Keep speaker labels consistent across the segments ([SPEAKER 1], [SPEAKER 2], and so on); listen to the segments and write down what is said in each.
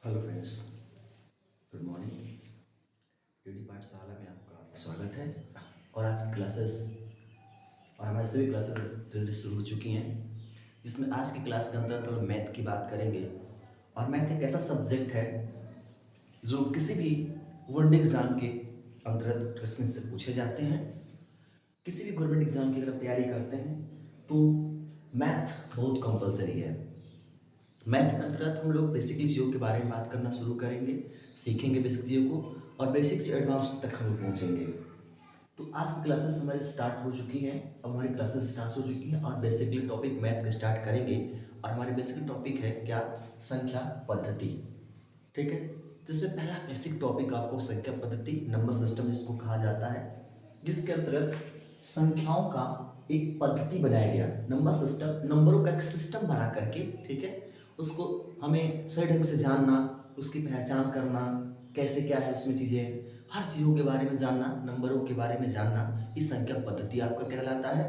[SPEAKER 1] Hello friends, good morning. UD Pathshala में आपका स्वागत है। और आज की क्लासेस और हमारी सभी क्लासेस जल्दी शुरू हो चुकी हैं, जिसमें आज की क्लास के अंदर तो मैथ की बात करेंगे। और मैथ एक ऐसा सब्जेक्ट है जो किसी भी वर्ल्ड एग्ज़ाम के अंतर्गत प्रश्न से पूछे जाते हैं। किसी भी गवर्नमेंट एग्ज़ाम की अगर तैयारी करते हैं तो मैथ बहुत कंपलसरी है। मैथ के अंतर्गत हम लोग बेसिकली चीज़ों के बारे में बात करना शुरू करेंगे, सीखेंगे बेसिक चीज़ों को और बेसिक से एडवांस तक हम लोग पहुँचेंगे। तो आज की क्लासेस हमारी स्टार्ट हो चुकी हैं। अब हमारी क्लासेस स्टार्ट हो चुकी हैं और बेसिकली टॉपिक मैथ का स्टार्ट करेंगे। और हमारी बेसिक टॉपिक है क्या? संख्या पद्धति। ठीक है, तो इसमें पहला बेसिक टॉपिक आपको संख्या पद्धति, नंबर सिस्टम जिसको कहा जाता है, जिसके अंतर्गत संख्याओं का एक पद्धति बनाया गया। नंबर सिस्टम, नंबरों का एक सिस्टम बना करके, ठीक है, उसको हमें सही ढंग से जानना, उसकी पहचान करना, कैसे क्या है उसमें चीज़ें, हर चीज़ों के बारे में जानना, नंबरों के बारे में जानना, इस संख्या पद्धति आपका कहलाता है।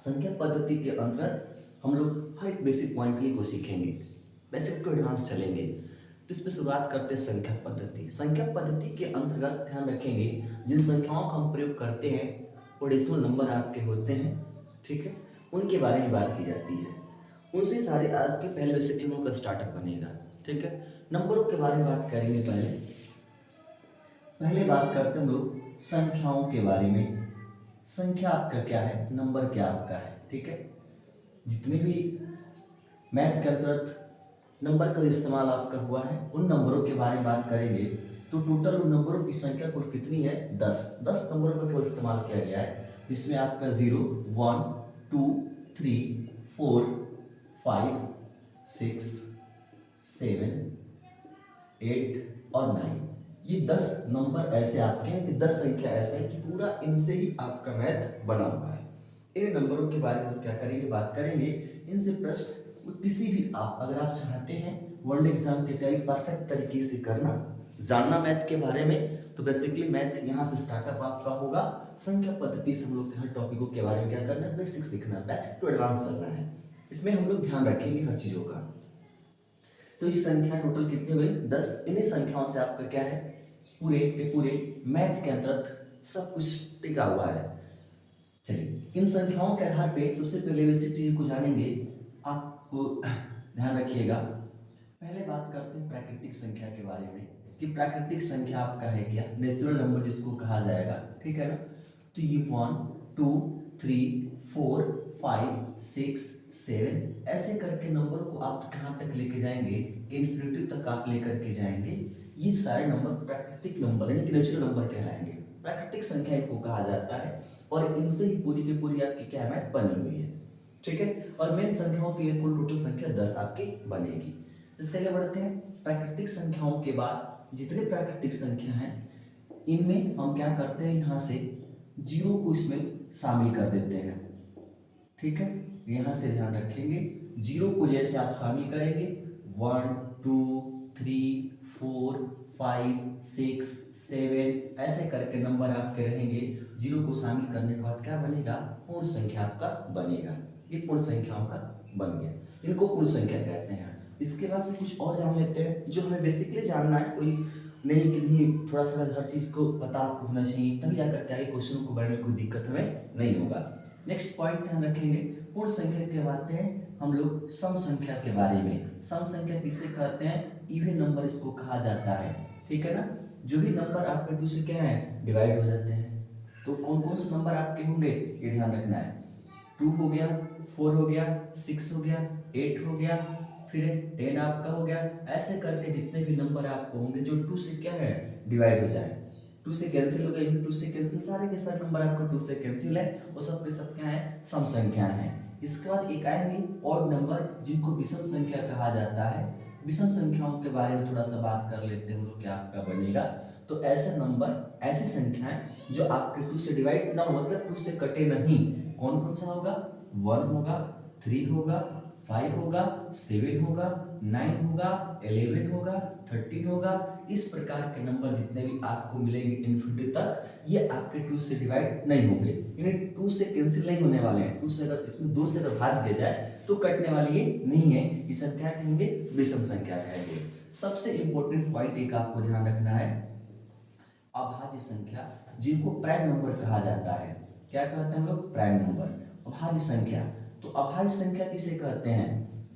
[SPEAKER 1] संख्या पद्धति के अंतर्गत हम लोग हर एक बेसिक पॉइंट को सीखेंगे, बेसिक टू एडवांस चलेंगे। तो इसमें शुरुआत करते हैं संख्या पद्धति। संख्या पद्धति के अंतर्गत ध्यान रखेंगे जिन संख्याओं का हम प्रयोग करते हैं वो डेसिमल नंबर आपके होते हैं, ठीक है, उनके बारे में बात की जाती है। उनसे सारे आपके पहले बेसिक टीमों का स्टार्टअप बनेगा, ठीक है। नंबरों के बारे में बात करेंगे। पहले बात करते हैं हम लोग संख्याओं के बारे में। संख्या आपका क्या है, नंबर क्या आपका है, ठीक है। जितने भी मैथ के अंतर्गत नंबर का इस्तेमाल आपका हुआ है उन नंबरों के बारे में बात करेंगे। तो टोटल उन नंबरों की संख्या कुल कितनी है? 10 नंबरों का केवल इस्तेमाल किया गया है, जिसमें आपका 0, 1, 2, 3, 4, 5, 6, 7, 8 और 9, ये 10 नंबर ऐसे आपके हैं कि 10 संख्या ऐसा है कि पूरा इनसे ही आपका मैथ बना हुआ है। इन नंबरों के बारे में क्या करेंगे, बात करेंगे। इनसे प्रश्न किसी भी अगर आप चाहते हैं वर्ल्ड एग्जाम की तैयारी परफेक्ट तरीके से करना, जानना मैथ के बारे में, तो बेसिकली मैथ यहाँ से स्टार्टअप आपका होगा। संख्या पद्धति से हम लोग हर टॉपिकों के बारे में क्या करना है, बेसिक सीखना, बेसिक टू एडवांस चलना है। इसमें हम लोग ध्यान रखेंगे हर चीज़ों का। तो इस संख्या टोटल कितनी हुई? 10। इन्हीं संख्याओं से आपका क्या है, पूरे के पूरे मैथ के अंतर्गत सब कुछ टिका हुआ है। चलिए, इन संख्याओं के आधार पे सबसे पहले बेसिक चीज को जानेंगे। आपको ध्यान रखिएगा। पहले बात करते हैं प्राकृतिक संख्या के बारे में कि प्राकृतिक संख्या आपका है क्या, नेचुरल नंबर जिसको कहा जाएगा, ठीक है ना। तो ये 1, 2, 3, 4, 5, 6, 7 ऐसे करके नंबर को आप कहाँ तक लेके जाएंगे, इन्फिनिटी तक आप लेकर के जाएंगे। ये सारे नंबर प्राकृतिक नंबर यानी कि नेचुरल नंबर कहलाएंगे। प्राकृतिक संख्या इनको कहा जाता है और इनसे ही पूरी की पूरी आपकी क्या मैथ बनी हुई है, ठीक है। और मेन संख्याओं की कुल टोटल संख्या 10 आपकी बनेगी। इसके आगे बढ़ते हैं। प्राकृतिक संख्याओं के बाद जितने प्राकृतिक संख्या हैं इनमें हम क्या करते हैं, यहाँ से जीरो को इसमें शामिल कर देते हैं, ठीक है। यहाँ से ध्यान रखेंगे, जीरो को जैसे आप शामिल करेंगे 1, 2, 3, 4, 5, 6, 7 ऐसे करके नंबर आपके रहेंगे। जीरो को शामिल करने के बाद क्या बनेगा, पूर्ण संख्या आपका बनेगा। ये पूर्ण संख्याओं का बन गया, इनको पूर्ण संख्या कहते हैं। इसके बाद से कुछ और जान लेते हैं जो हमें बेसिकली जानना है। कोई नहीं कि नहीं, थोड़ा सा हर चीज़ को पता आपको होना चाहिए, तभी जाकर के आगे क्वेश्चन को बढ़ने में कोई दिक्कत हमें नहीं होगा। नेक्स्ट पॉइंट ध्यान रखेंगे, पूर्ण संख्या के बात हैं हम लोग सम संख्या के बारे में। सम संख्या किसे कहते हैं, इवन नंबर इसको कहा जाता है, ठीक है ना। जो भी नंबर आपके टू से क्या है डिवाइड हो जाते हैं, तो कौन कौन से नंबर आपके होंगे ये ध्यान रखना है। 2 हो गया, 4 हो गया, 6 हो गया, 8 हो गया, फिर 10 आपका हो गया। ऐसे करके जितने भी नंबर आपको होंगे जो 2 से क्या है डिवाइड हो जाए, 2 से कैंसिल हो गए, 2 से कैंसिल, सारे के सारे नंबर आपका 2 से कैंसिल है, वो सब के सब क्या है, सम संख्या है। इसके बाद एक आएंगे ऑड नंबर जिनको विषम संख्या कहा जाता है। विषम संख्याओं के बारे में थोड़ा सा बात कर लेते हैं, वो क्या आपका बनेगा। तो ऐसे नंबर, ऐसी संख्याएं जो आपके 2 से डिवाइड ना हो, मतलब 2 से कटे नहीं, कौन कौन सा होगा, 1 होगा, 3 होगा, 5 होगा, 7 होगा, 9 होगा, 11 होगा, 13 होगा। इस प्रकार के नंबर जितने भी आपको मिलेंगे इन्फिनिटी तक, ये आपके 2 से डिवाइड नहीं होंगे, यानी 2 से कैंसिल नहीं होने वाले हैं। 2 से अगर इसमें 2 से अगर भाग दिया जाए तो कटने वाली ये नहीं है। ये संख्या कहेंगे विषम संख्या कहेंगे। सबसे इंपॉर्टेंट पॉइंट एक आपको ध्यान रखना है, अभाज्य संख्या जिनको प्राइम नंबर कहा जाता है, क्या कहते हैं हम लोग, प्राइम नंबर, अभाज्य संख्या। तो अभाज्य संख्या किसे कहते हैं,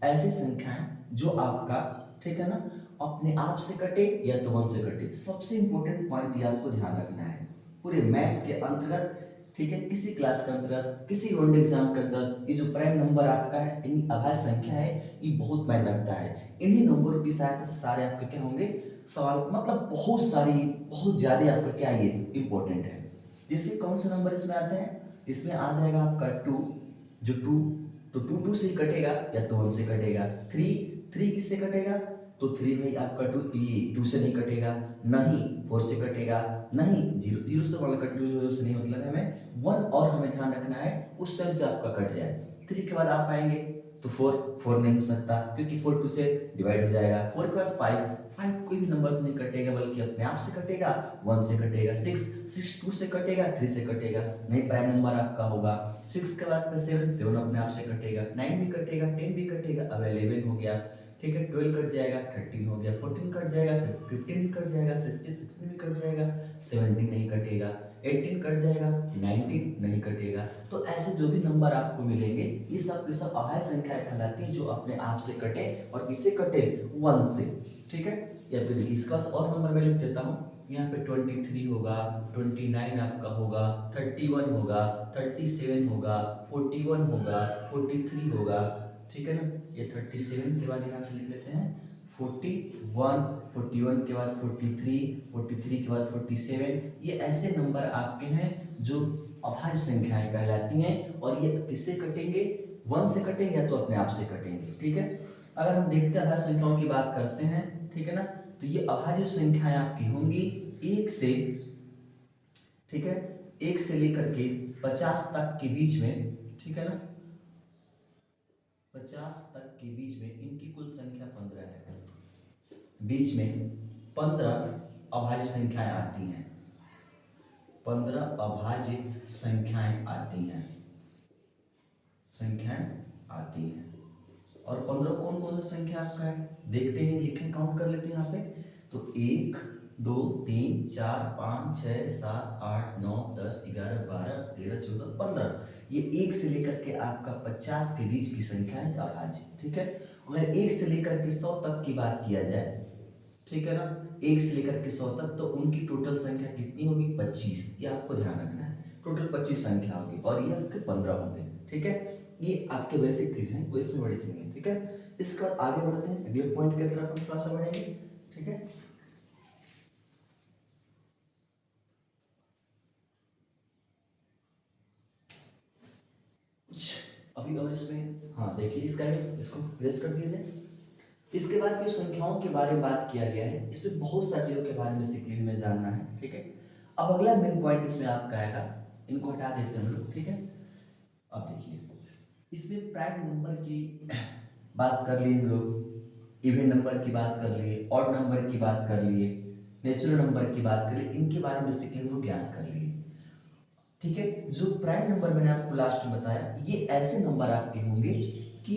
[SPEAKER 1] ऐसी संख्याएं जो आपका, ठीक है ना, अपने आप से कटे या तो 1 से कटे। सबसे इंपॉर्टेंट पॉइंट ये आपको ध्यान रखना है पूरे मैथ के अंतर्गत, ठीक है, किसी क्लास के अंतर्गत, किसी बोर्ड एग्जाम के अंतर्गत, ये जो प्राइम नंबर आपका है, यानी अभाज्य संख्या है, ये बहुत मायने रखता है। इन्हीं नंबरों की सहायता से सारे आपके क्या होंगे सवाल, मतलब बहुत सारी, बहुत ज्यादा आपका क्या ये इंपॉर्टेंट है। जैसे कौन से नंबर इसमें आते हैं, इसमें आ जाएगा आपका 2, जो 2, तो 2 से ही कटेगा या तो 1 से कटेगा। 3 किससे कटेगा, तो 3 भाई आपका 2 से नहीं कटेगा, नहीं 4 से कटेगा, नहीं 0 से वाला कट 0 से नहीं, मतलब हमें 1 और हमें ध्यान रखना है उस टाइम से आपका कट जाए। 3 के बाद आप आएंगे तो 4 नहीं हो सकता क्योंकि 4 2 से डिवाइड हो जाएगा। 4 के बाद 5 कोई भी नंबर से नहीं कटेगा बल्कि अपने आप से कटेगा, 1 से कटेगा। 6 2 से कटेगा, 3 से कटेगा, नहीं प्राइम नंबर आपका होगा। 6 के बाद 7 अपने आप से कटेगा, 9 भी कटेगा, 10 भी कटेगा, अब 11 हो गया, ठीक है, 12 कट जाएगा, 13 हो गया, 14 कट जाएगा, 15 भी कट जाएगा, 16 भी कट जाएगा, 17 नहीं कटेगा, 18 कट जाएगा, 19 नहीं कटेगा। तो ऐसे जो भी नंबर आपको मिलेंगे ये सब के सब अभाज्य संख्याएं कहलाती हैं जो अपने आप से कटे, और किससे कटे, 1 से, ठीक है। या फिर इसका और नंबर मैं लिख देता हूँ, यहाँ पे 23 होगा, 29 आपका होगा, 31 होगा, 37 होगा, 41 होगा, 43 होगा, ठीक है ना। ये 37 के बाद यहाँ से लिख लेते हैं 41, 41 के बाद 43, 43 के बाद 47। ये ऐसे नंबर आपके हैं जो अभाज्य संख्याएं कहलाती हैं, और ये किससे कटेंगे, 1 से कटेंगे या तो अपने आप से कटेंगे, ठीक है। अगर हम देखते हैं अभाज्य संख्याओं की बात करते हैं, ठीक है ना, तो ये अभाज्य संख्याएं आपकी होंगी 1 से, ठीक है, 1 से लेकर के 50 तक के बीच में, ठीक है ना, 50 तक के बीच में इनकी कुल संख्या 15 है। बीच में 15 अभाज्य संख्याएं आती हैं, 15 अभाज्य संख्याएं आती हैं, और 15 कौन कौन सा संख्या आपका है, देखते हैं, लिखें, काउंट कर लेते हैं यहाँ पे। तो 1 2 3 4 5 6 7 8 9 10 11 12 13 14 15, ये 1 से लेकर के आपका 50 के बीच की संख्या है अभाज्य, ठीक है। अगर 1 से लेकर के 100 तक की बात किया जाए, ठीक है ना, 1 से लेकर के 100 तक, तो उनकी टोटल संख्या कितनी होगी, 25, ये आपको ध्यान रखना है, टोटल 25 संख्या होगी, और ये आपके 15 होंगे, ठीक है। ये आपके बेसिक चीज हैं, कोई इसमें बड़ी चीज नहीं, ठीक है। इसके बाद आगे बढ़ते हैं, अगले पॉइंट की तरफ हम थोड़ा सा बढ़ेंगे, ठीक है। अभी और इसमें, हाँ देखिए, इसको रेस कर दिया जाए। इसके बाद जो संख्याओं के बारे में बात किया गया है, इसमें बहुत सारी चीज़ों के बारे में सीखने में जानना है, ठीक है। अब अगला मेन पॉइंट इसमें आपका आएगा, इनको हटा देते हैं हम लोग, ठीक है। अब देखिए, इसमें प्राइम नंबर की बात कर लिए हम लोग, इवन नंबर की बात कर लिए, ऑड नंबर की बात कर लिए, नेचुरल नंबर की बात कर लिए, इनके बारे में बेसिकली हम लोग ज्ञान कर लिए, ठीक है। जो प्राइम नंबर मैंने आपको लास्ट में बताया, ये ऐसे नंबर आपके होंगे कि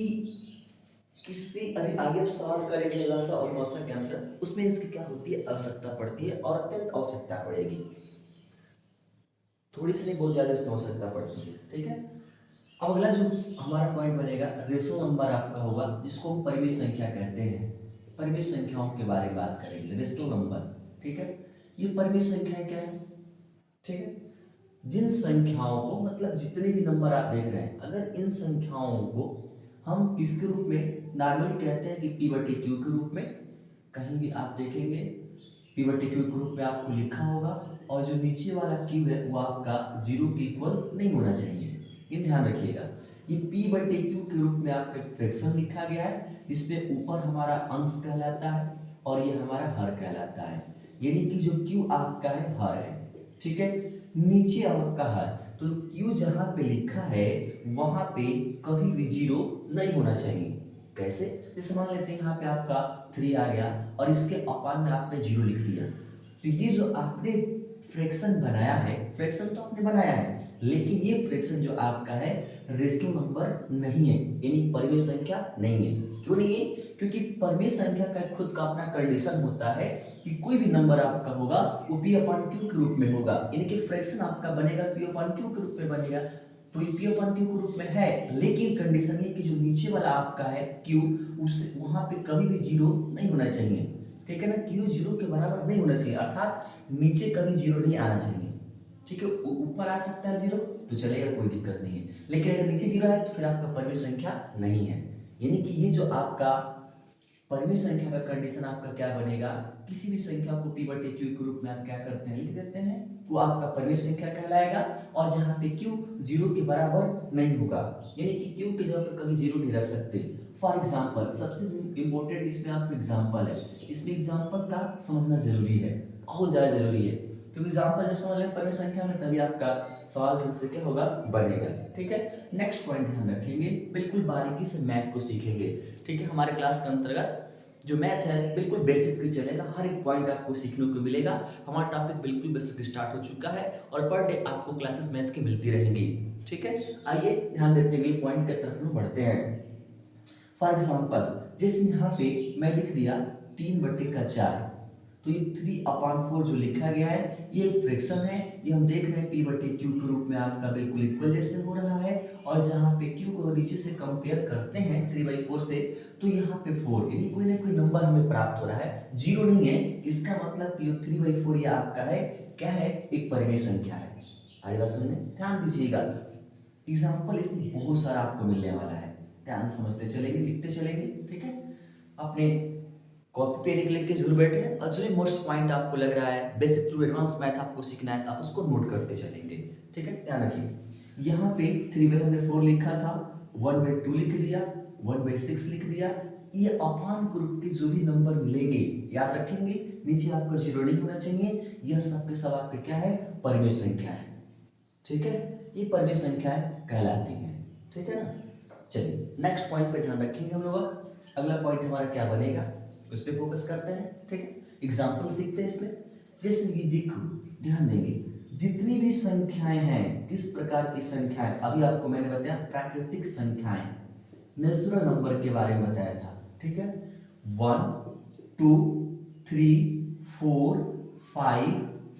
[SPEAKER 1] किसी, अभी आगे आप सवाल करेंगे लासा और मौसा के अंदर, उसमें इसकी क्या होती है, आवश्यकता पड़ती है, और अत्यंत आवश्यकता पड़ेगी, थोड़ी सी नहीं, बहुत ज्यादा इसमें आवश्यकता पड़ती है, ठीक है। अब अगला जो हमारा पॉइंट बनेगा, रेशो नंबर आपका होगा, जिसको हम परिमेय संख्या कहते हैं। परिमेय संख्याओं के बारे में बात करेंगे, रेशो नंबर, ठीक है। ये परिमेय संख्याएं क्या है, ठीक है, जिन संख्याओं को, मतलब जितने भी नंबर आप देख रहे हैं, अगर इन संख्याओं को हम किसके रूप में नॉर्मली कहते हैं कि p/q के रूप में, कहीं भी आप देखेंगे p/q के रूप में आपको लिखा होगा, और जो नीचे वाला q है वो आपका 0 के इक्वल नहीं होना चाहिए, ये ध्यान रखिएगा। ये p/q के रूप में आपका फ्रैक्शन लिखा गया है, इसमें ऊपर हमारा अंश कहलाता है और ये हमारा हर कहलाता है, यानी कि जो q आपका है हर है, ठीक है, नीचे आपका हर, तो q जहां पे लिखा है वहां पे कभी भी 0 नहीं होना चाहिए। कैसे, जैसे मान लेते हैं यहाँ पे आपका 3 आ गया और इसके अपान में आपने 0 लिख दिया, तो ये जो आपने फ्रैक्शन बनाया है, फ्रैक्शन तो आपने बनाया है, लेकिन ये फ्रैक्शन जो आपका है रेशनल नंबर नहीं है, यानी परिमेय संख्या नहीं है। क्यों नहीं है? क्योंकि परिमेय संख्या का खुद का अपना कंडीशन होता है कि कोई भी नंबर आपका होगा वो p अपॉन q के रूप में होगा, यानी कि फ्रैक्शन आपका बनेगा p अपॉन q के रूप में बनेगा। तो ये p अपॉन q के रूप में है, लेकिन कंडीशन ये कि जो नीचे वाला आपका है q, उससे वहां पे कभी भी जीरो नहीं होना चाहिए, ठीक है ना। q जीरो के बराबर नहीं होना चाहिए, अर्थात नीचे कभी जीरो नहीं आना चाहिए, ठीक है। ऊपर आ सकता है जीरो तो चलेगा, कोई दिक्कत नहीं है, लेकिन अगर नीचे जीरो है तो फिर आपका परिमेय संख्या नहीं है। यानी कि ये जो आपका परिमेय संख्या का कंडीशन आपका क्या बनेगा, किसी भी संख्या को p बटे q के रूप में आप क्या करते हैं, लिख देते हैं, वो आपका परिमेय संख्या कहलाएगा। और जहाँ पे q जीरो के बराबर नहीं होगा, यानी कि q की जगह पे कभी जीरो नहीं रख सकते। फॉर एग्जाम्पल, सबसे इंपॉर्टेंट इसमें आपका एग्जाम्पल है, इसमें एग्जाम्पल का समझना जरूरी है, बहुत ज़्यादा जरूरी है, क्योंकि एग्जाम्पल जब समझ लेंगे परिमेय संख्या में तभी आपका सवाल ढंग से क्या होगा, बनेगा, ठीक है। नेक्स्ट पॉइंट ध्यान रखेंगे, बिल्कुल बारीकी से मैथ को सीखेंगे, ठीक है। हमारे क्लास के अंतर्गत जो मैथ है बिल्कुल बेसिक ही चलेगा, हर एक पॉइंट आपको सीखने को मिलेगा। हमारा टॉपिक बिल्कुल बेसिक स्टार्ट हो चुका है और पर डे आपको क्लासेस मैथ की मिलती रहेंगी, ठीक है। आइए ध्यान देते हुए पॉइंट की तरफ हम बढ़ते हैं। फॉर एग्जाम्पल, जैसे यहाँ पे मैं लिख दिया 3/4, तो ये 3/4 जो लिखा गया है ये एक फ्रैक्शन है, ये हम देख रहे हैं p बटे q के रूप में आपका बिल्कुल इक्वल जैसे हो रहा है। और जहाँ पे q को नीचे से कंपेयर करते हैं 3/4 से, तो यहाँ पे 4, यानी कोई ना कोई नंबर हमें प्राप्त हो रहा है, जीरो नहीं है, इसका मतलब कि 3/4 ये आपका है क्या है, एक परिमेय संख्या है। आगे बात सुनने ध्यान दीजिएगा, एग्जाम्पल इसमें बहुत सारा आपको मिलने वाला है, ध्यान से समझते चलेंगे, लिखते चलेंगे, ठीक है। अपने कॉपी पे लिख के जरूर बैठे, और जो मोस्ट पॉइंट आपको लग रहा है बेसिक टू एडवांस मैथ आपको सीखना है, आप उसको नोट करते चलेंगे, ठीक है। ध्यान रखिए, यहाँ पे 3/4 लिखा था, 1/2 लिख दिया, 1/6 लिख दिया, ये अपान ग्रुप के जो भी नंबर मिलेंगे याद रखेंगे, नीचे आपका जीरो नहीं होना चाहिए, यह सब के सब आपके क्या है, परिमेय संख्या है, ठीक है। ये परिमेय संख्याएं कहलाती हैं, ठीक है ना। चलिए नेक्स्ट पॉइंट पे ध्यान रखेंगे हम लोग, अगला पॉइंट हमारा क्या बनेगा उस पर फोकस करते हैं, ठीक है। एग्जाम्पल सीखते हैं इसमें, जैसे कि देखो ध्यान देंगे, जितनी भी संख्याएं हैं, किस प्रकार की संख्याएं, अभी आपको मैंने बताया प्राकृतिक संख्याएं, नेचुरल नंबर के बारे में बताया था, ठीक है। 1 2 3 4 5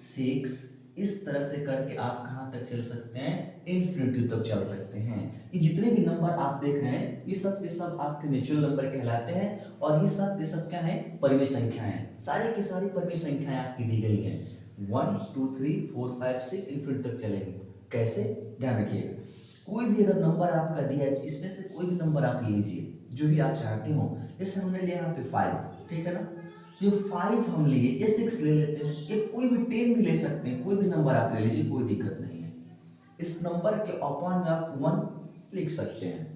[SPEAKER 1] 6 इस तरह से करके आप कहाँ तक चल सकते हैं, इन्फिनिटी तक चल सकते हैं। ये जितने भी नंबर आप देख रहे हैं ये सब के सब आपके नेचुरल नंबर कहलाते हैं, और ये सब के सब क्या है, परिमेय संख्याएं, सारी की सारी परिमेय संख्याएं आपकी दी गई हैं। 1 2 3 4 5 6 इन्फिनिटी तक चलेंगे। कैसे, ध्यान रखिएगा, कोई भी अगर नंबर आपका दिया है, इसमें से कोई भी नंबर आप लीजिए जो भी आप चाहते हो, जैसे हमने लिया यहाँ पे 5, ठीक है ना, जो 5 हम लिए, ये 6 ले लेते हैं, ये कोई भी 10 भी ले सकते हैं, कोई भी नंबर आप ले लीजिए, कोई दिक्कत नहीं है। इस नंबर के अपॉन में आप 1 लिख सकते हैं,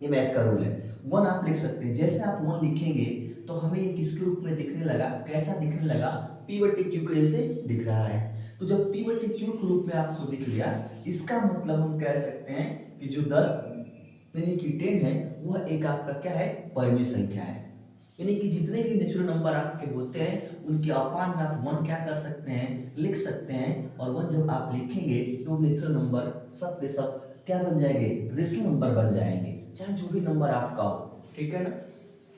[SPEAKER 1] ये मैथ का रूल है, 1 आप लिख सकते हैं। जैसे आप 1 लिखेंगे तो हमें ये किसके रूप में दिखने लगा, कैसा दिखने लगा, p बटे q के जैसे दिख रहा है। तो जब p बटे q के रूप में आपको दिख लिया, इसका मतलब हम कह सकते हैं कि जो 10 यानी कि 10 है वह एक आपका क्या है, परिमेय संख्या है। यानी कि जितने भी नेचुरल नंबर आपके होते हैं उनके अपान में आप 1 क्या कर सकते हैं, लिख सकते हैं, और 1 जब आप लिखेंगे तो नेचुरल नंबर सब के सब क्या बन जाएंगे, रेशनल नंबर बन जाएंगे, चाहे जो भी नंबर आपका हो, ठीक है ना।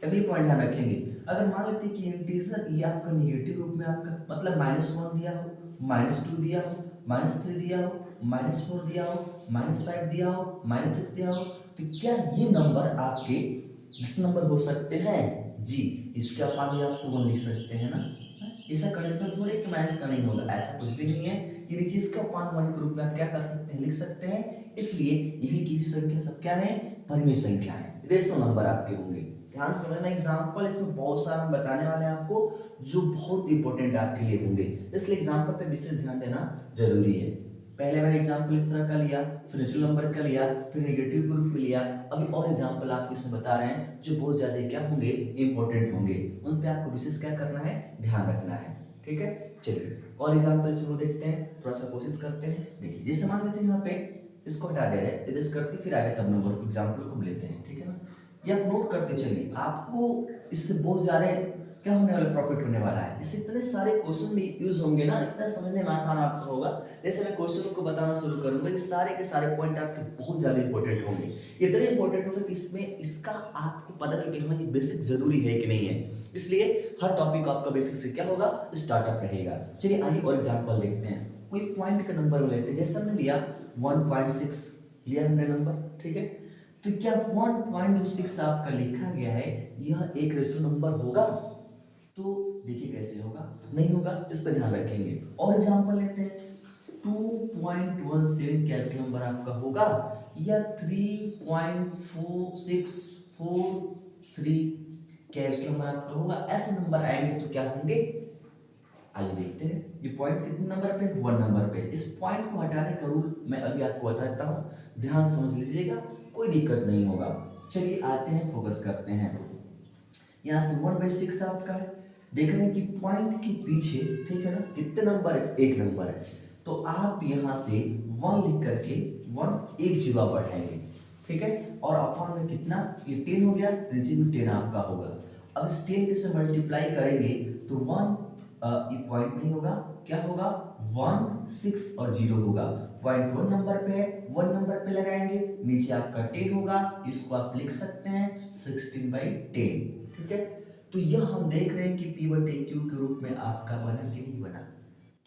[SPEAKER 1] अभी पॉइंट ध्यान रखेंगे, अगर मान लेते हैं कि इंटीजर ये आपका नेगेटिव रूप में आपका मतलब -1 दिया हो, -2 दिया हो, -3 दिया हो, -4 दिया हो, -5 दिया हो, -6 दिया हो, तो क्या ये नंबर आपके इस नंबर हो सकते हैं, जी। इसके अपान में आप तो 1 लिख सकते हैं ना, ऐसा कंडीशन थोड़ी कि माइनस का नहीं होगा, ऐसा कुछ भी नहीं है, ये नीचे इसके अपान 1 के रूप में आप क्या कर सकते हैं, लिख सकते हैं। इसलिए ये भी की भी संख्या सब क्या है, परिमेय संख्या है, रेशनल नंबर आपके होंगे। ध्यान से समझना, एग्जाम्पल इसमें बहुत सारा हम बताने वाले हैं आपको जो बहुत इंपॉर्टेंट आपके लिए होंगे, इसलिए एग्जाम्पल पे विशेष ध्यान देना जरूरी है। पहले मैंने एग्जाम्पल इस तरह का लिया, फिर नेचुरल नंबर का लिया, फिर नेगेटिव ग्रुप में लिया, अभी और एग्जाम्पल आपको इसमें बता रहे हैं जो बहुत ज्यादा क्या होंगे, इंपॉर्टेंट होंगे, उन पे आपको विशेष क्या करना है, ध्यान रखना है, ठीक है। चलिए और एग्जाम्पल इसमें देखते हैं, थोड़ा सा कोशिश करते हैं। देखिए जैसे मान लेते हैं यहाँ पे इसको हटा दिया है, इधर करके फिर आगे तब नंबर को एग्जाम्पल को लेते हैं, ठीक है ना। ये आप नोट करते चलिए, आपको इससे बहुत ज्यादा क्या होने वाला, प्रॉफिट होने वाला है। इससे इतने सारे क्वेश्चन भी यूज होंगे ना, इतना समझने में आसान आपका होगा। जैसे मैं क्वेश्चन को बताना शुरू करूंगा, ये सारे के सारे पॉइंट आपके बहुत ज्यादा इंपॉर्टेंट होंगे, इतने इंपॉर्टेंट होंगे कि इसमें इसका आपको पता है कि हमें ये बेसिक जरूरी है कि नहीं है। इसलिए हर टॉपिक आपका बेसिक से क्या होगा, स्टार्टअप रहेगा। चलिए आइए और एग्जाम्पल देखते हैं। कोई पॉइंट का नंबर लेते हैं, जैसे हमने लिया 1.6 लिया हमने नंबर, ठीक है। तो क्या 1.6 आपका लिखा गया है, यह एक रेशनल नंबर होगा? तो देखिए कैसे होगा, नहीं होगा, इस पर ध्यान रखेंगे। और एग्जांपल लेते हैं, 2.17 कैश नंबर आपका होगा या 3.4643 कैश नंबर आपका होगा? ऐसे नंबर आएंगे तो क्या होंगे, आइए देखते हैं। ये पॉइंट कितने नंबर पे, 1 नंबर पे। इस पॉइंट को हटाने का रूल मैं अभी आपको बताता हूँ, ध्यान समझ लीजिएगा, कोई दिक्कत नहीं होगा। चलिए आते हैं, फोकस करते हैं। यहाँ से 1/6 आपका है, देख रहे हैं कि पॉइंट के पीछे, ठीक है ना, कितने नंबर है, एक नंबर है। तो आप यहाँ से 1 लिख करके 1 एक जीरो बढ़ाएंगे, ठीक है। और अपॉन में कितना, ये 10 हो गया, नीचे भी 10 आपका होगा। अब इस 10 के से मल्टीप्लाई करेंगे तो 1 ये पॉइंट नहीं होगा, क्या होगा, 1 6 और 0 होगा। पॉइंट 1 नंबर पे है, 1 नंबर पे लगाएंगे, नीचे आपका 10 होगा, इसको आप लिख सकते हैं 16/10, ठीक है। तो यह हम देख रहे हैं कि p/q के रूप में आपका बना कि नहीं बना,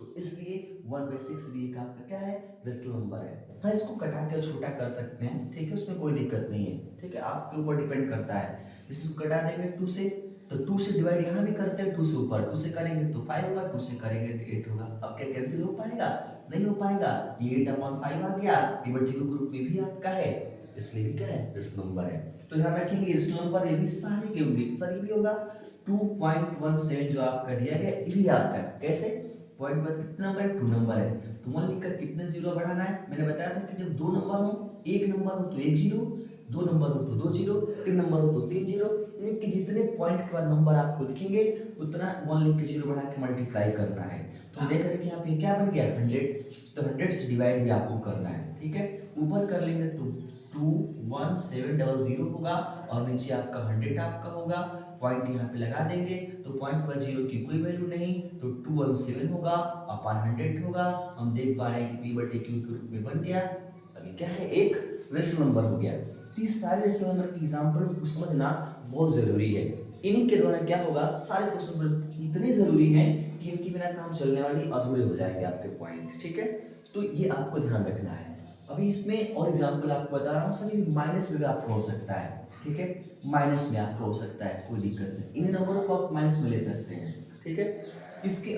[SPEAKER 1] तो इसलिए 1/6 भी एक आपका क्या है, रेशनल नंबर है। हाँ, इसको कटा के छोटा कर सकते हैं, ठीक है, उसमें कोई दिक्कत नहीं है, ठीक है, आपके ऊपर डिपेंड करता है। इसको कटा देंगे 2 से, तो 2 से डिवाइड यहाँ भी करते हैं, 2 से ऊपर 2 से करेंगे तो 5 होगा, 2 से करेंगे तो 8 होगा। अब क्या कैंसिल हो पाएगा, नहीं हो पाएगा, ये 8/5 आ गया, p/q ग्रुप में भी आपका है, इसलिए भी क्या है, रेशनल नंबर है। तो ध्यान रखेंगे रेशनल नंबर ये भी सारे के होंगे, सर ये भी होगा। 2.17 जो आपका दिया गया ये भी आपका है, कैसे, पॉइंट पर कितना नंबर है, 2 नंबर है, तो 1 लिखकर कितने जीरो बढ़ाना है, मैंने बताया था कि जब 2 नंबर हो, एक नंबर हो तो एक जीरो, 2 नंबर हो तो 2 जीरो, 3 नंबर हो तो 3 जीरो, यानी कि जितने पॉइंट के बाद नंबर आपको दिखेंगे उतना 1 लिख के जीरो बढ़ा के मल्टीप्लाई करना है। तो देख रहे हैं कि यहाँ पे क्या बन गया, 100, तो 100 से डिवाइड भी आपको करना है, ठीक है। ऊपर कर लेंगे तो 21700 होगा और नीचे आपका 100 आपका होगा, पॉइंट यहाँ पे लगा देंगे तो पॉइंट पर जीरो की कोई वैल्यू नहीं, तो 217 होगा अपॉन 100 होगा। हम देख पा रहे हैं कि p/q के रूप में बन गया, अभी क्या है, एक रेशनल नंबर हो गया। तो ये सारे रेशनल नंबर के एग्जांपल को समझना बहुत जरूरी है, इन्हीं के द्वारा क्या होगा, सारे क्वेश्चन इतने जरूरी हैं कि इनके बिना काम चलने वाली अधूरे हो जाएंगे आपके पॉइंट, ठीक है। तो ये आपको ध्यान रखना है। अभी इसमें और एग्जांपल आपको बता रहा हूँ, सभी माइनस में भी आपको हो सकता है, ठीक है, माइनस में आपको हो सकता है, कोई दिक्कत नहीं, इन नंबरों को आप माइनस में ले सकते हैं, ठीक है। इसके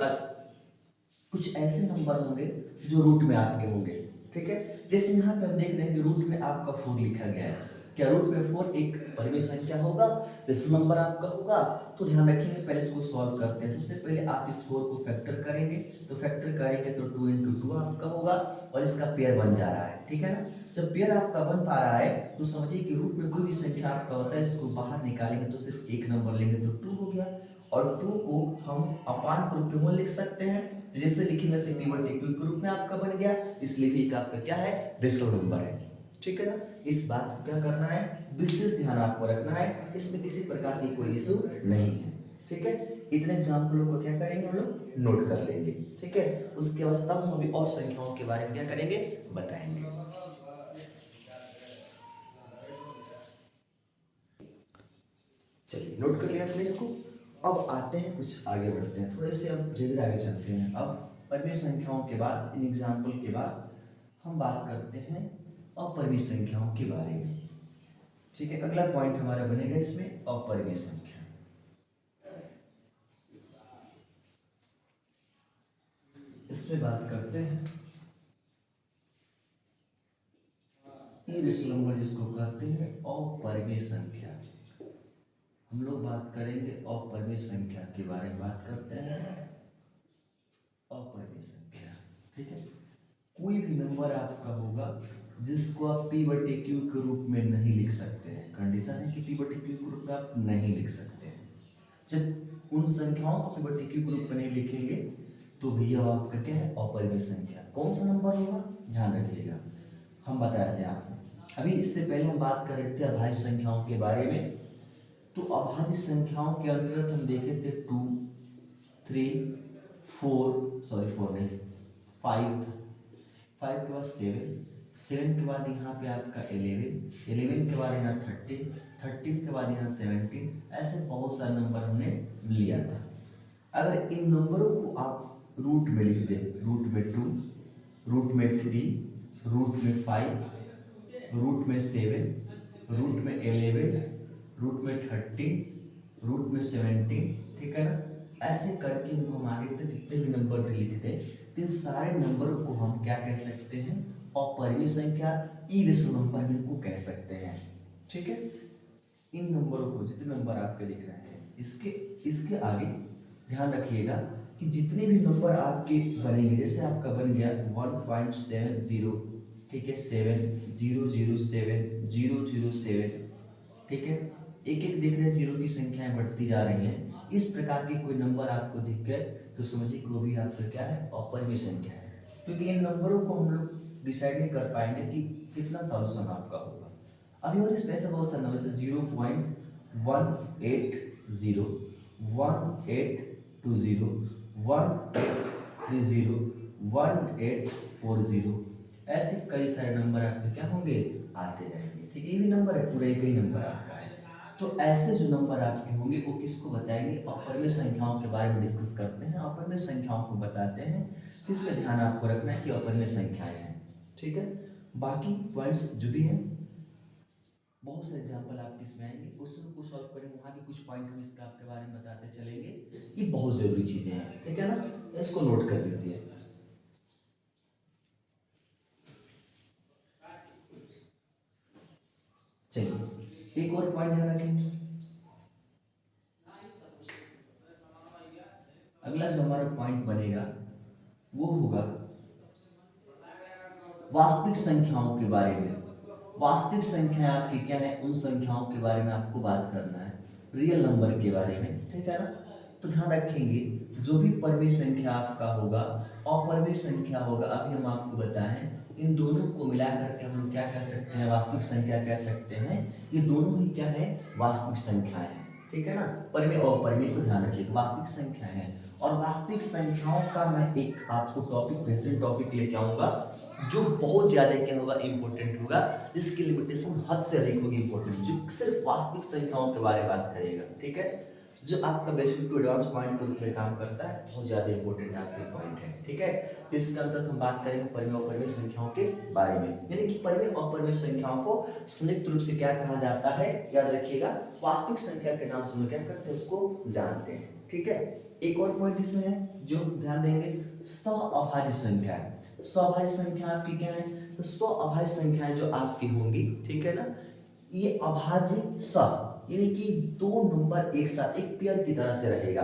[SPEAKER 1] कुछ ऐसे नंबर होंगे जो रूट में आपके होंगे, ठीक है। जैसे यहाँ पे हम देख रहे हैं कि रूट में आपका 4 लिखा गया है, क्या रूट में 4 एक परिमेय संख्या होगा, रेशनल नंबर आपका होगा? तो ध्यान रखिए, पहले इसको सॉल्व करते हैं। सबसे पहले आप इस 4 को फैक्टर करेंगे, तो फैक्टर करेंगे तो 2 × 2 आपका होगा और इसका पेयर बन जा रहा है, ठीक है ना। जब पेयर आपका बन पा रहा है तो समझिए कि रूट में कोई भी संख्या आपका होता है, इसको बाहर निकालेंगे तो सिर्फ एक नंबर लेंगे तो 2 हो गया, और 2 को हम अपान के रूप में 1 लिख सकते हैं, जैसे लिखेंगे तो p/q के रूप में आपका बन गया, इसलिए भी आपका क्या है, रेशनल नंबर है, ठीक है ना। इस बात को क्या करना है, विशेष ध्यान आपको रखना है, इसमें किसी प्रकार की कोई इशू नहीं है, ठीक है। इतने एग्जाम्पलों को क्या करेंगे, हम लोग नोट कर लेंगे, ठीक है। उसके बाद तब हम अभी और संख्याओं के बारे में क्या करेंगे, बताएंगे। चलिए नोट कर लिया आपने इसको। अब आते हैं, कुछ आगे बढ़ते हैं, थोड़े से अब धीरे आगे चलते हैं। अब परिमेय संख्याओं के बाद, इन एग्जाम्पल के बाद हम बात करते हैं अपरिमेय संख्याओं के बारे में, ठीक है। अगला पॉइंट हमारा बनेगा इसमें अपरिमेय संख्या। इसमें बात करते हैं इरेशनल नंबर, जिसको कहते हैं अपरिमेय संख्या। हम लोग बात करेंगे अपरिमेय संख्या के बारे में, बात करते हैं अपरिमेय संख्या, ठीक है। कोई भी नंबर आपका होगा जिसको आप p/q के रूप में नहीं लिख सकते हैं, कंडीशन है कि p/q के रूप में आप नहीं लिख सकते हैं। जब उन संख्याओं को p/q के रूप में नहीं लिखेंगे तो भैया आपका क्या है, अपरिमेय संख्या। कौन सा नंबर होगा, ध्यान रखिएगा, हम बताते हैं आपको। अभी इससे पहले हम बात कर रहे थे अभाज्य संख्याओं के बारे में, तो अभाज्य संख्याओं के अंतर्गत हम देखे थे 2, 3, 4, सॉरी 4 नहीं, 5, 5 के बाद 7, 7 के बाद यहाँ पे आपका 11, 11 के बाद यहाँ 13, 13 के बाद यहाँ 17, ऐसे बहुत सारे नंबर हमने लिया था। अगर इन नंबरों को आप रूट में लिख दें, रूट में 2, रूट में 3, रूट में 5, रूट में 7, रूट में 11, रूट में 13, रूट में 17, ठीक है ना, ऐसे करके इनको हम आगे तक जितने भी नंबर लिख दें, इन सारे नंबरों को हम क्या कह सकते हैं, अपरिमेय संख्या, इरेशनल नंबर हम इनको कह सकते हैं। ठीक है, इन नंबरों को जितने नंबर आपके दिख रहे हैं, इसके आगे ध्यान रखिएगा कि जितने भी नंबर आपके बनेंगे, जैसे आपका बन गया 1.70, ठीक है, 7, 0, 0, 7, 0, 0, 7, ठीक है, एक एक देख रहे हैं जीरो की संख्याएं बढ़ती जा रही हैं। इस प्रकार के कोई नंबर आपको दिख गए तो समझिए कि वो भी आपका क्या है, अपरिमेय संख्या है, क्योंकि इन नंबरों को हम लोग डिसाइड नहीं कर पाएंगे कि कितना सॉल्यूशन आपका होगा। अभी और इसमें ऐसे बहुत सारे नंबर से 0.180, 1820, 1830, 1840, ऐसे कई सारे नंबर आपके क्या होंगे, आते जाएंगे। ठीक है, ये भी नंबर है, पूरा एक ही नंबर आपका है। तो ऐसे जो नंबर आपके होंगे वो किसको बताएंगे, अपरिमेय संख्याओं के बारे में डिस्कस करते हैं, अपरिमेय संख्याओं को बताते हैं। किस पे ध्यान आपको रखना है कि अपरिमेय संख्याएं हैं। ठीक है, बाकी पॉइंट्स जो भी हैं, बहुत सारे एग्जाम्पल आपके इसमें आएंगे, क्वेश्चन को सॉल्व करेंगे, वहाँ भी कुछ पॉइंट हम इसका आपके बारे में बताते चलेंगे। ये बहुत जरूरी चीजें हैं, ठीक है ना, इसको नोट कर लीजिए। चलिए एक और पॉइंट ध्यान रखेंगे। अगला जो हमारा पॉइंट बनेगा वो होगा वास्तविक संख्याओं के बारे में। वास्तविक संख्याएं आपकी क्या है, उन संख्याओं के बारे में आपको बात करना है, रियल नंबर के बारे में, ठीक है ना। तो ध्यान रखेंगे जो भी परिमेय संख्या आपका होगा, अपरिमेय संख्या होगा, अभी हम आपको बताएं, इन दोनों को मिला करके हम लोग क्या कह सकते हैं, वास्तविक संख्या कह सकते हैं। ये दोनों ही क्या है, वास्तविक संख्याएं हैं, ठीक है ना। परिमेय और अपरिमेय को ध्यान रखिए, वास्तविक संख्याएं हैं। और वास्तविक संख्याओं का मैं एक आपको टॉपिक, बेहतरीन टॉपिक लेके आऊंगा जो बहुत ज्यादा क्या होगा, इंपॉर्टेंट होगा, जिसकी लिमिटेशन हद से अधिक होगी इंपॉर्टेंट, जो सिर्फ वास्तविक संख्याओं के बारे में बात करेगा। ठीक है, जो आपका बेसिक टू एडवांस पॉइंट के रूप में काम करता है, बहुत ज्यादा इंपॉर्टेंट आपके पॉइंट है। ठीक है, तो इसके अंतर्गत हम बात करेंगे परिमेय और अपरिमेय संख्याओं के बारे में, यानी कि परिमेय और अपरिमेय संख्याओं को संयुक्त रूप से क्या कहा जाता है, याद रखिएगा, वास्तविक संख्या के नाम से हम क्या करते हैं, उसको जानते हैं। ठीक है, एक और पॉइंट इसमें है जो ध्यान देंगे, सअभाज्य संख्या है। स्वभाज्य संख्या आपकी क्या है, तो स्व अभाज्य संख्याएं जो आपकी होंगी, ठीक है ना, ये अभाज्य स, यानी कि दो नंबर एक साथ एक पेयर की तरह से रहेगा।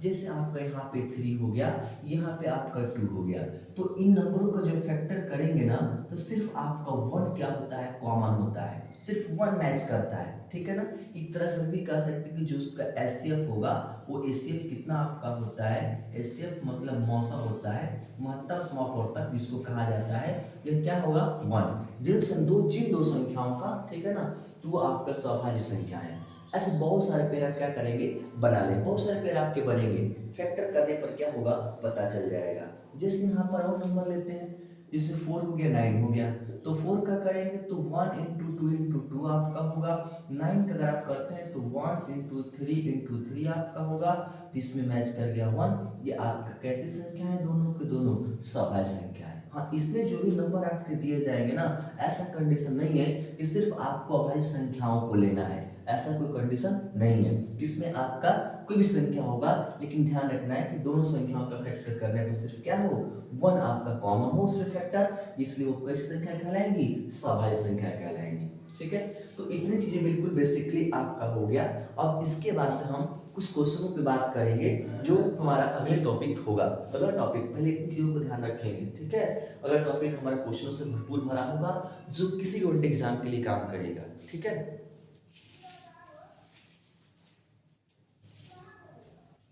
[SPEAKER 1] जैसे आपका यहाँ पे 3 हो गया, यहाँ पे आपका 2 हो गया, तो इन नंबरों का जब फैक्टर करेंगे ना, तो सिर्फ आपका 1 क्या होता है, कॉमन होता है, सिर्फ 1 मैच करता है। ठीक है ना, एक तरह से भी कह सकते हैं कि जो उसका एचसीएफ होगा वो एचसीएफ कितना आपका होता है, एचसीएफ मतलब मौसा होता है, महत्तम समापवर्तक जिसको कहा जाता है, यह क्या होगा, 1। जिन दो संख्याओं का, ठीक है ना, तो वो आपका सअभाज्य संख्या है। ऐसे बहुत सारे पेड़ आप क्या करेंगे, बना लें, बहुत सारे पेड़ आपके बनेंगे, फैक्टर करने पर क्या होगा, पता चल जाएगा। जैसे यहाँ पर और नंबर लेते हैं, जैसे 4 हो गया, 9 हो गया, तो 4 का करेंगे तो 1 इंटू 2 इंटू 2 आपका होगा। 9 का अगर आप करते हैं तो 1 इंटू 3 इंटू 3 आपका होगा, तो इसमें मैच कर गया 1। ये आपका कैसी संख्या है, दोनों के दोनों सअभाज्य संख्या है। हाँ, इसमें जो भी नंबर आपके दिए जाएंगे ना, ऐसा कंडीशन नहीं है कि सिर्फ आपको अभाज्य संख्याओं को लेना है, ऐसा कोई कंडीशन नहीं है। इसमें आपका कोई भी संख्या होगा, लेकिन ध्यान रखना है कि दोनों संख्याओं का फैक्टर करने पर सिर्फ क्या हो, 1 आपका कॉमन हो उसमें फैक्टर, इसलिए वो कैसी संख्या कहलाएंगी, सअभाज्य संख्या कहलाएंगी। ठीक है, तो इतनी चीजें बिल्कुल बेसिकली आपका हो गया। अब इसके बाद से हम कुछ क्वेश्चनों पे बात करेंगे जो हमारा अगले टॉपिक होगा। अगला टॉपिक, पहले इन चीजों को ध्यान रखेंगे, ठीक है। अगला टॉपिक हमारा क्वेश्चनों से भरपूर भरा होगा, जो किसी भी एग्जाम के लिए काम करेगा। ठीक है,